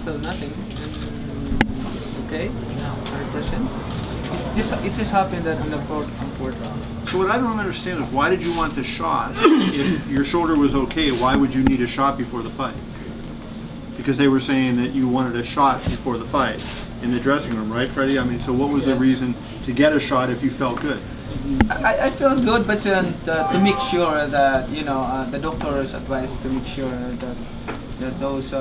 felt nothing. And it's okay, 100%. It just happened that on the fourth round. So what I don't understand is why did you want the shot? If your shoulder was okay, why would you need a shot before the fight? Because they were saying that you wanted a shot before the fight in the dressing room, right, Freddie? I mean, so what was the reason to get a shot if you felt good? I felt good, but to make sure that the doctor's advice to make sure that those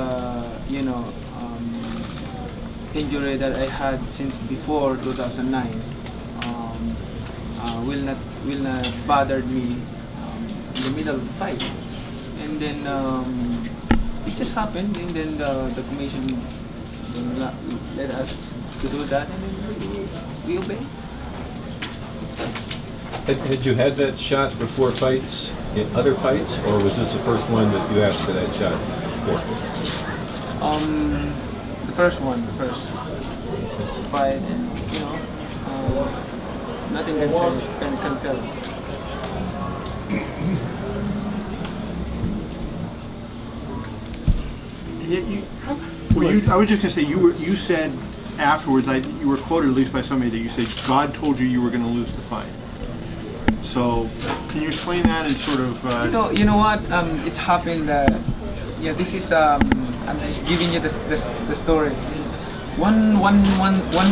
injury that I had since before 2009 will not bother me in the middle of the fight, and then it just happened, and then the commission let us to do that, and then we obey. Had you had that shot before fights, in other fights, or was this the first one that you asked for that shot for? The first fight, and nothing can tell. I was just going to say, you said afterwards, you were quoted at least by somebody that you said God told you you were going to lose the fight. So can you explain that and sort of? You know what? It's happened that this is I'm just giving you the story. One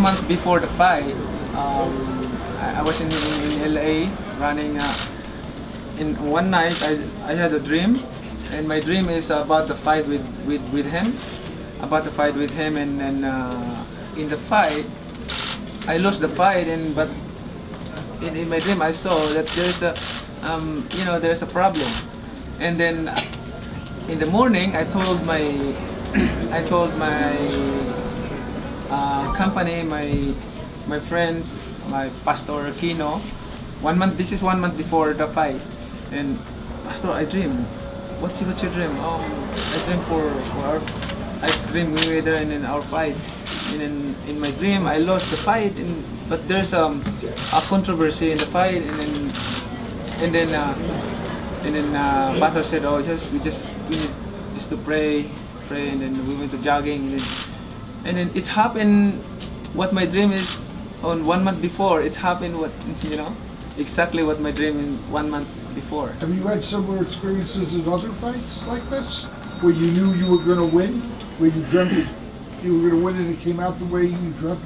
month before the fight, I was in LA running. In one night, I had a dream, and my dream is about the fight with him, and in the fight, I lost the fight, but in my dream I saw that there's a problem, and then in the morning I told my company, my friends, my pastor Kino, 1 month. This is 1 month before the fight, and Pastor, I dream. What's your dream? I dream Mayweather and in our fight. And in my dream, I lost the fight, but there's a controversy in the fight, and then Pastor said, "Oh, we need just to pray, and then we went to jogging, and then it happened. What my dream is on 1 month before, it's happened. Exactly what my dream in 1 month before." Have you had similar experiences in other fights like this, where you knew you were going to win, where you dreamt you were going to win and it came out the way you dreamt?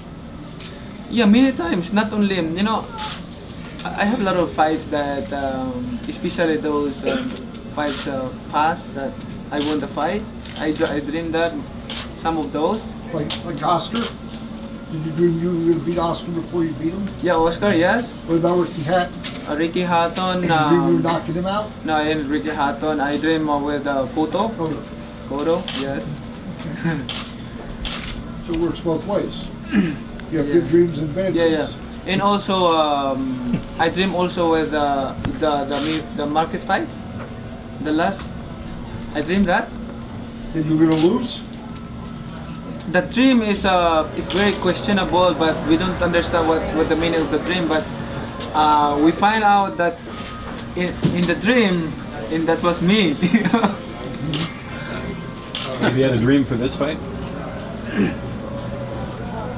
Yeah, many times. Not only, I have a lot of fights that, especially those fights past that I won the fight. I dreamed that some of those. Like Oscar? Did you dream you were going to beat Oscar before you beat him? Yeah, Oscar, yes. What about Ricky Hatton? Ricky Hatton. Did you dream you were knocking him out? No, in Ricky Hatton, I dream with Cotto. Cotto, yes. So it works both ways. You have good dreams and bad dreams. Yeah. And also, I dream also with the Marcus fight, the last. I dreamed that. And you're going to lose? The dream is very questionable, but we don't understand what the meaning of the dream. But we find out that in the dream, and that was me. Have you had a dream for this fight?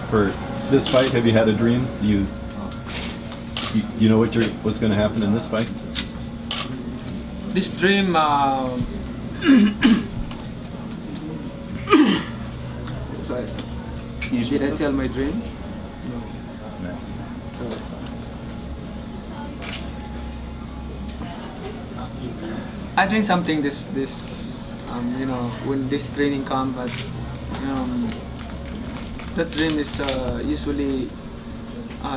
For this fight, have you had a dream? You know what's going to happen in this fight? This dream. Sorry. Did I tell my dream? No. So, I dream something this when this training comes, but that dream is usually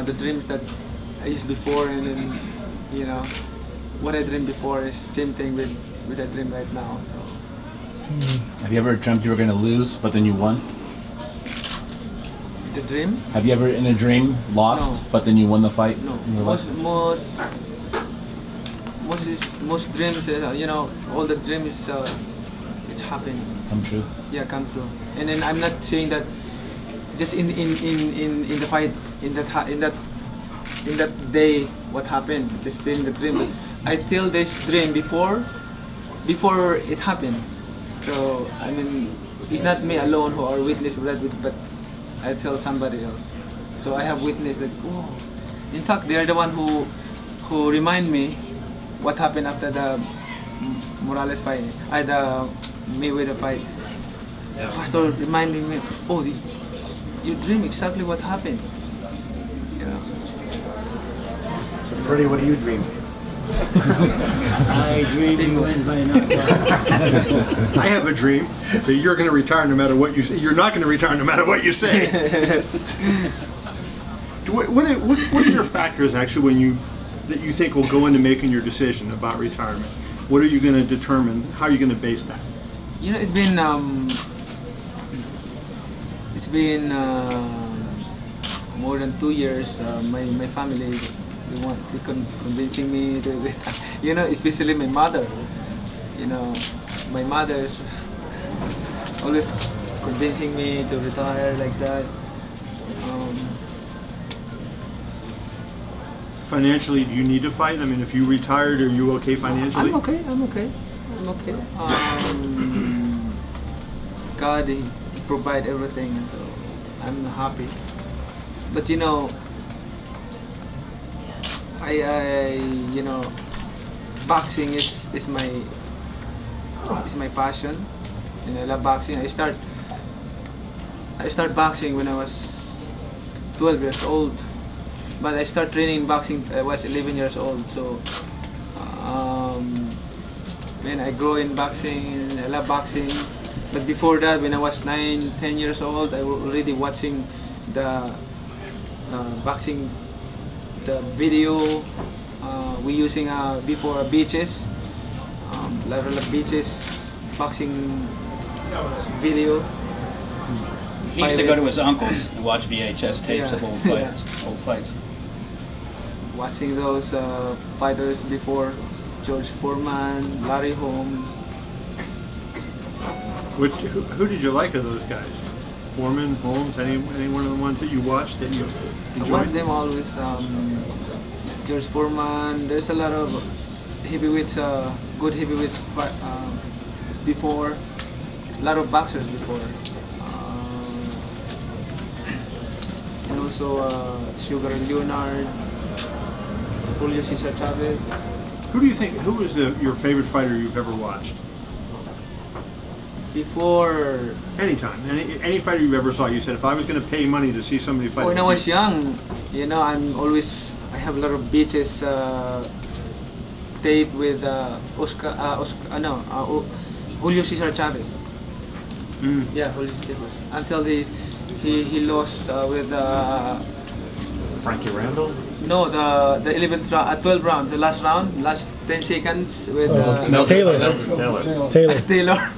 the dreams that I used before, and then what I dreamed before is same thing with I dream right now. So. Have you ever dreamt you were going to lose, but then you won? The dream? Have you ever in a dream lost, No. but then you won the fight? No. Most dreams, all the dreams, it's happening. Come true. Yeah, come true. And then I'm not saying that just in the fight in that day what happened. Just still in the dream. But I tell this dream before it happens. So I mean, it's not me alone who are witness Brad, but I tell somebody else. So I have witness that. Oh, in fact, they are the one who remind me what happened after the Morales fight, the Mayweather fight. Pastor reminding me, oh, you dream exactly what happened. Yeah. So Freddie, what do you dream? I dream you win by knockout. I have a dream that you're going to retire no matter what you say. You're not going to retire no matter what you say. What are your factors actually that you think will go into making your decision about retirement? What are you going to determine? How are you going to base that? You know, it's been more than 2 years. My family, they convincing me to retire. You know, especially my mother. You know, my mother is always convincing me to retire like that. Financially, do you need to fight? I mean, if you retired, are you okay financially? I'm okay. God, he provide everything, so I'm happy. But you know, you know, boxing is my passion. You know, I love boxing. I start boxing when I was 12 years old. But I started training boxing I was 11 years old. So when I grow in boxing, I love boxing. But before that, when I was 9, 10 years old, I was already watching the boxing, the video we using before beaches, lot of beaches boxing video. He used to go to his uncle's and watch VHS tapes of old fights. Old fights. Watching those fighters before, George Foreman, Larry Holmes. Who did you like of those guys? Foreman, Holmes, any one of the ones that you watched that you I enjoyed? watch them always. George Foreman. There's a lot of heavyweights, good heavyweights before. A lot of boxers before. And also Sugar Leonard, Julio Cesar Chavez. Who do you think? Who was your favorite fighter you've ever watched? Before, Anytime, any fighter you ever saw, you said if I was going to pay money to see somebody fight. when I was young, you know, I have a lot of beaches tape with Julio Cesar Chavez. Mm. Yeah, Julio Cesar. Until he lost with Frankie Randall? no the 11th round, 12th round, the last round, last 10 seconds with Taylor. Taylor.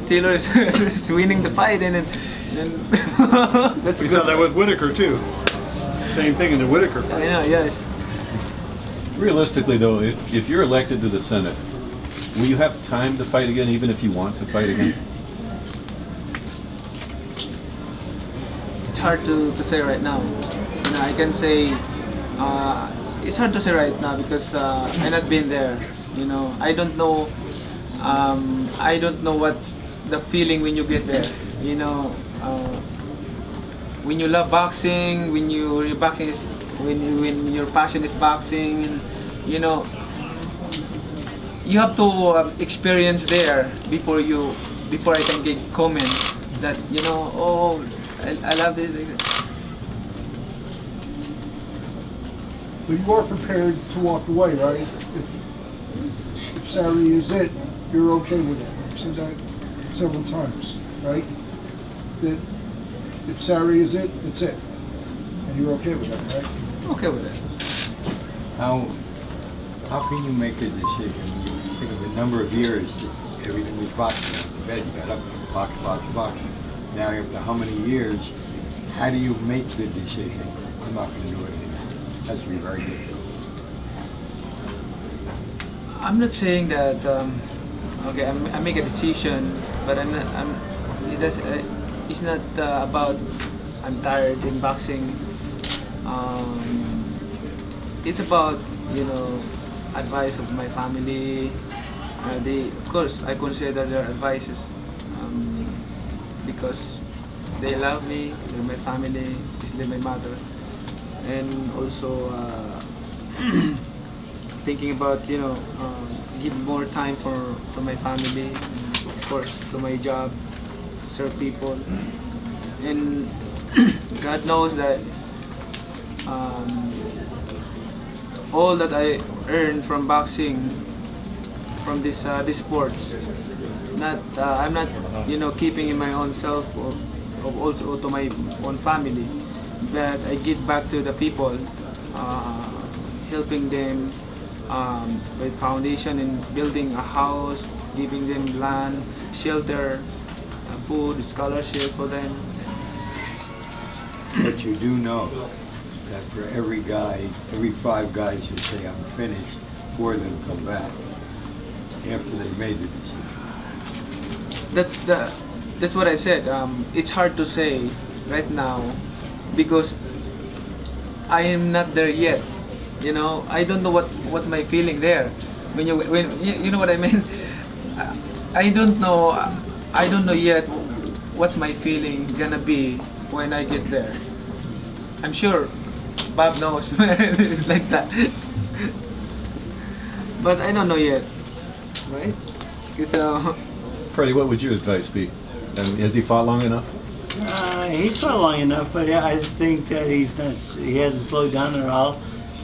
Taylor is winning the fight, and then that's We good. saw that with Whitaker too. Same thing in the Whitaker I fight. know, yes. Realistically, though, if you're elected to the Senate, will you have time to fight again, even if you want to fight again? It's hard to say right now. You know, I can say it's hard to say right now because I've not been there. You know, I don't know. I don't know what's the feeling when you get there. You know, when you love boxing, when boxing is when your passion is boxing, and, you know, you have to experience there before I can get comment that, you know, oh, I love this. But you are prepared to walk away, right? If Saturday is it, you're okay with it. I've said that several times, right? That if Saturday is it, it's it. And you're okay with that, right? I'm okay with that. How can you make a decision? You think of the number of years that everything was boxing. The bed, you got up, box. Now after how many years, how do you make the decision? I'm not going to do it anymore. It has to be very difficult. I'm not saying that. Okay, I make a decision, but I'm not. It's not about I'm tired in boxing. It's about, you know, advice of my family. Of course, I consider their advices because they love me, they're my family, especially my mother, and also thinking about give more time for my family, of course to my job, serve people, and God knows that all that I earned from boxing, from this sports, I'm not keeping in my own self or also to my own family, but I give back to the people, helping them with foundation and building a house, giving them land, shelter, food, scholarship for them. But you do know that for every guy, every 5 guys who say I'm finished, 4 of them come back after they made the decision. That's what I said. It's hard to say right now because I am not there yet. I don't know what's my feeling there. When you know what I mean. I don't know yet what's my feeling gonna be when I get there. I'm sure Bob knows it's like that. But I don't know yet, right? So, Freddie, what would your advice be? Has he fought long enough? He's fought long enough, but yeah, I think that he hasn't slowed down at all.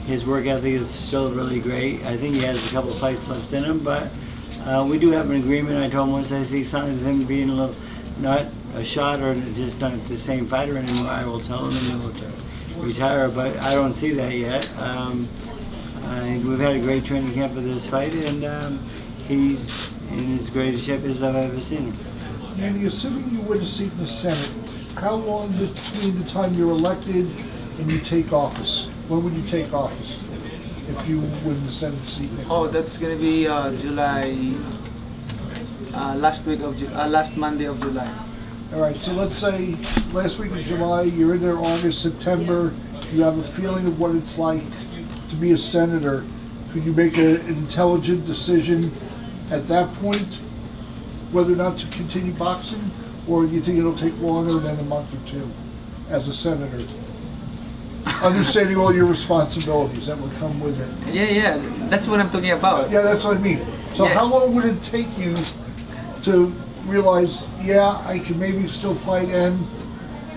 His work ethic is still really great. I think he has a couple fights left in him, but we do have an agreement. I told him once I see signs of him being a little, not a shot or just not the same fighter anymore, I will tell him and he will retire, but I don't see that yet. We've had a great training camp for this fight, and he's in as great a shape as I've ever seen him. Manny, assuming you win a seat in the Senate, how long between the time you're elected and you take office? When would you take office if you win the Senate seat? oh, that's gonna be July, last Monday of July. All right, so let's say last week of July, you're in there August, September, you have a feeling of what it's like to be a senator. Could you make an intelligent decision at that point whether or not to continue boxing, or do you think it'll take longer than a month or 2 as a senator? Understanding all your responsibilities that would come with it. Yeah, that's what I'm talking about. Yeah, that's what I mean. So Yeah. how long would it take you to realize, yeah, I can maybe still fight and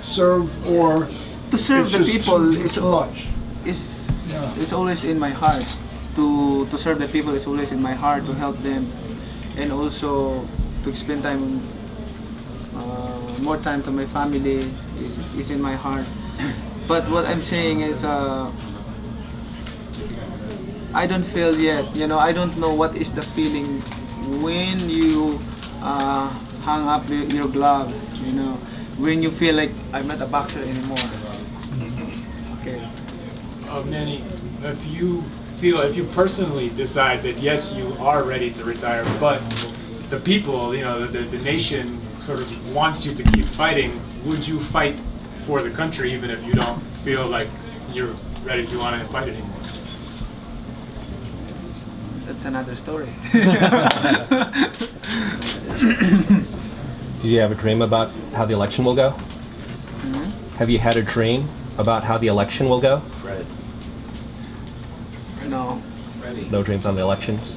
serve, or To serve it's the just people too much? is always in my heart. To serve the people is always in my heart, to help them, and also to spend time, more time to my family is in my heart. But what I'm saying is, I don't feel yet. I don't know what is the feeling when you hang up your gloves. When you feel like I'm not a boxer anymore. Okay. Manny, if you personally decide that yes, you are ready to retire, but the people, the nation sort of wants you to keep fighting, would you fight for the country even if you don't feel like you're ready to want to fight anymore? That's another story. Do you have a dream about how the election will go? Mm-hmm. Have you had a dream about how the election will go? Fred. No. No dreams on the elections?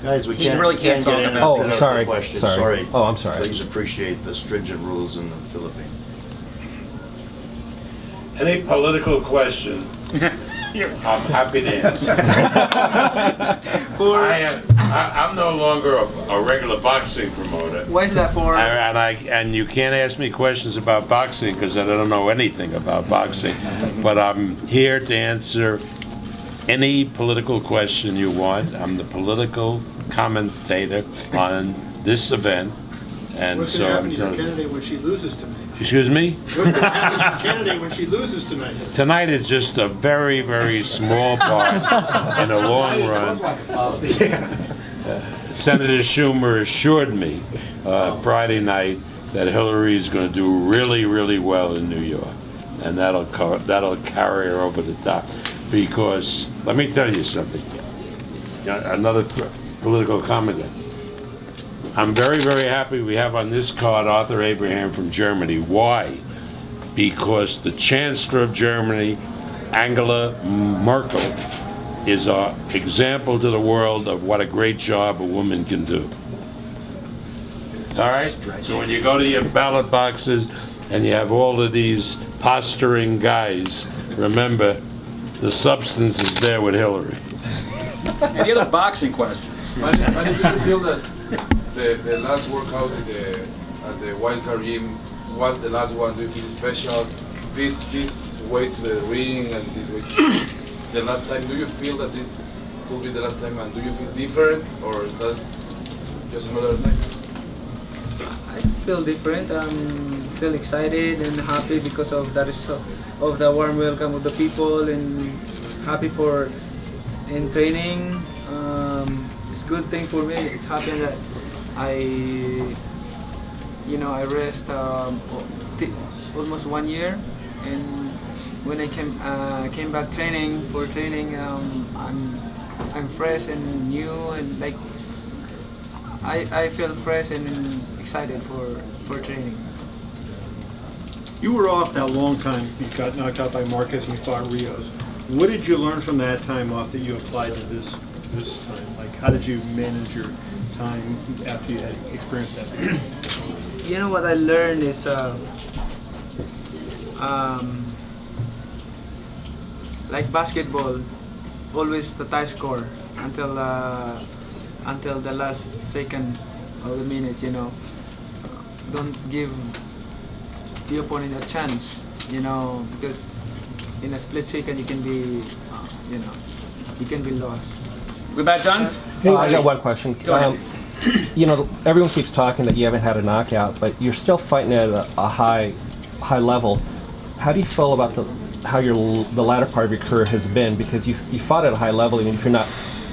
Guys, we He really can't get talk in about- and Oh, pick up sorry. the question. Sorry. Oh, I'm sorry. Please appreciate the stringent rules in the Philippines. Any political question, I'm happy to answer. I'm no longer a regular boxing promoter. Why is that for? And you can't ask me questions about boxing because I don't know anything about boxing. But I'm here to answer any political question you want. I'm the political commentator on this event, and What's so going to happen I'm to your telling you. candidate when she loses tonight? Excuse me? What's going to happen to your candidate when she loses tonight? Tonight is just a very, very small part in the long run. Senator Schumer assured me Friday night that Hillary is going to do really, really well in New York, and that'll carry her over the top. Because let me tell you something. Another political comment. I'm very, very happy we have on this card Arthur Abraham from Germany. Why? Because the Chancellor of Germany, Angela Merkel, is an example to the world of what a great job a woman can do. All right? So when you go to your ballot boxes and you have all of these posturing guys, remember, the substance is there with Hillary. Any other boxing questions? Manny, do you feel that the last workout at the Wild Card Gym was the last one? Do you feel special? This way to the ring and this way to the last time. Do you feel that this could be the last time? And do you feel different, or that's just another time? I feel different. I'm still excited and happy because of that of the warm welcome of the people, and happy for in training. It's a good thing for me. It's happy that I rest almost 1 year, and when I came back for training, I'm fresh and new, and like I feel fresh and excited for training. You were off that long time. You got knocked out by Marquez and you fought Rios. What did you learn from that time off that you applied to this time? Like, how did you manage your time after you had experienced that? You know what I learned is like basketball, always the tie score until the last seconds of the minute. Don't give the opponent a chance. Because in a split second you can be, you can be lost. We about done? I got one question. Go ahead. Everyone keeps talking that you haven't had a knockout, but you're still fighting at a high level. How do you feel about how the latter part of your career has been? Because you fought at a high level, even if you're not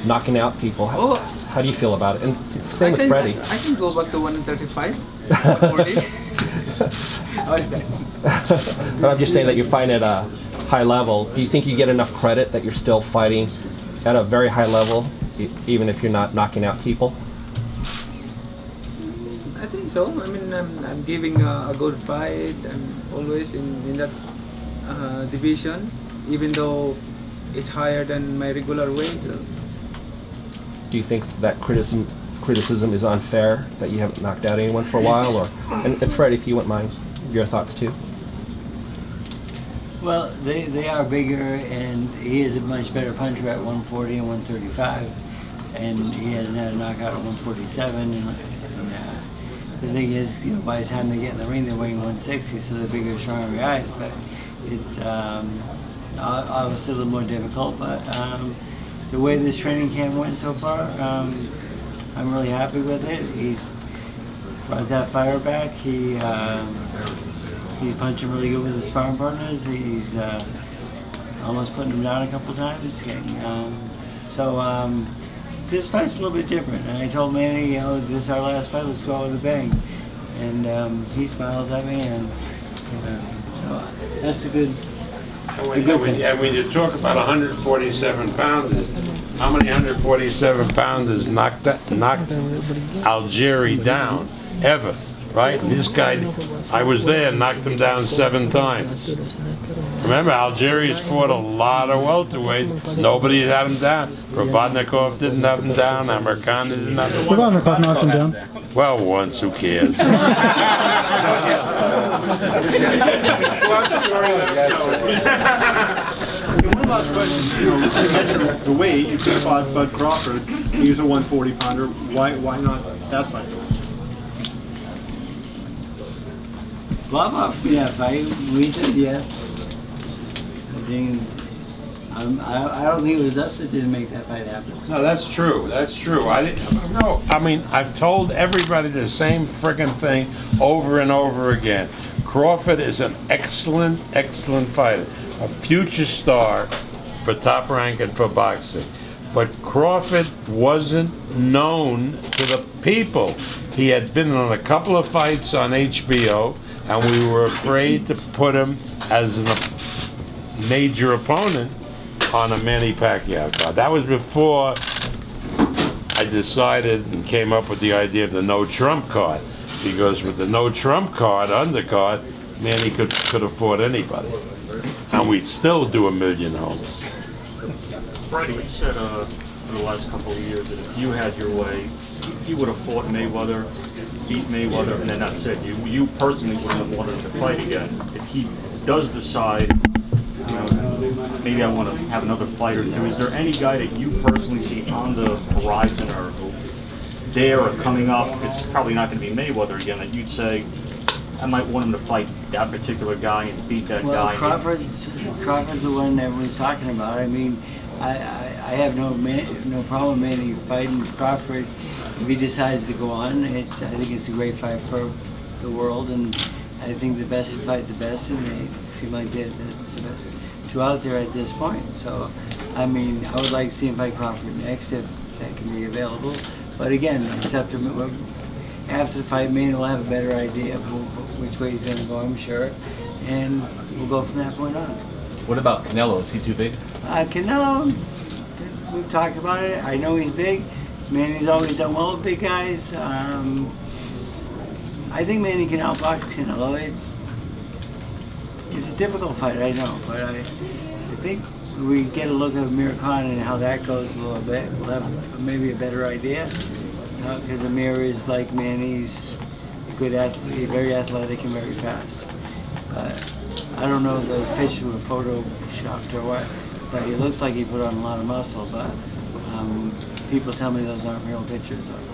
knocking out people. How do you feel about it? And same with Freddie. I can go back to 135, 140. How is that? But I'm just saying that you're fighting at a high level. Do you think you get enough credit that you're still fighting at a very high level, even if you're not knocking out people? I think so. I mean, I'm giving a good fight. I'm always in that division, even though it's higher than my regular weight. So. Do you think that criticism is unfair, that you haven't knocked out anyone for a while? And Fred, if you wouldn't mind, your thoughts too? Well, they are bigger, and he is a much better puncher at 140 and 135, and he hasn't had a knockout at 147. And the thing is, by the time they get in the ring, they're weighing 160, so they're bigger, stronger guys. But it's obviously a little more difficult. But the way this training camp went so far, I'm really happy with it. He's brought that fire back. He's punching really good with his sparring partners. He's almost putting him down a couple times. This fight's a little bit different. And I told Manny, this is our last fight, let's go out with a bang. And he smiles at me, and so that's a good thing. And when you talk about 147 pounders, how many 147 pounders knocked Algieri down ever? Right? This guy, I was there, knocked him down 7 times. Remember, Algieri's fought a lot of welterweights. Nobody had him down. Provodnikov didn't have him down. Amirkhan didn't have him down. Provodnikov knocked him down. Well, once, who cares? One last question. You mentioned the weight. You could have fought Bud Crawford. He's a 140 pounder. Why not that fight? Bob offered me that fight. We said yes. I don't think it was us that didn't make that fight happen. No, that's true. That's true. I've told everybody the same friggin' thing over and over again. Crawford is an excellent, excellent fighter. A future star for Top Rank and for boxing. But Crawford wasn't known to the people. He had been on a couple of fights on HBO, and we were afraid to put him as a major opponent on a Manny Pacquiao card. That was before I I decided and came up with the idea of the no trump card, because with the no trump card, undercard, Manny could afford anybody, and we'd still do 1 million homes. Freddie, you said in the last couple of years that if you had your way, he would have fought Mayweather, beat Mayweather, and then that's it. You personally wouldn't have wanted him to fight again. If he does decide, you know, maybe I want to have another fight or two, is there any guy that you personally see on the horizon or there or coming up, it's probably not going to be Mayweather again, that you'd say, I might want him to fight that particular guy and beat that guy? Crawford's the one everyone's talking about. I mean, I have no problem Manny fighting Crawford if he decides to go on. I think it's a great fight for the world, and I think the best fight the best, and they seem like that's the best two out there at this point. So, I mean, I would like to see him fight Crawford next if that can be available. But again, it's after the fight, Manny will have a better idea of which way he's going to go, I'm sure, and we'll go from that point on. What about Canelo? Is he too big? Canelo, we've talked about it. I know he's big. Manny's always done well with big guys. I think Manny can outbox Canelo. It's a difficult fight, I know, but I think we get a look at Amir Khan and how that goes a little bit. We'll have maybe a better idea, because Amir is like Manny's a good athlete, very athletic and very fast. But I don't know if those pictures were photoshopped or what, but he looks like he put on a lot of muscle, but people tell me those aren't real pictures of him.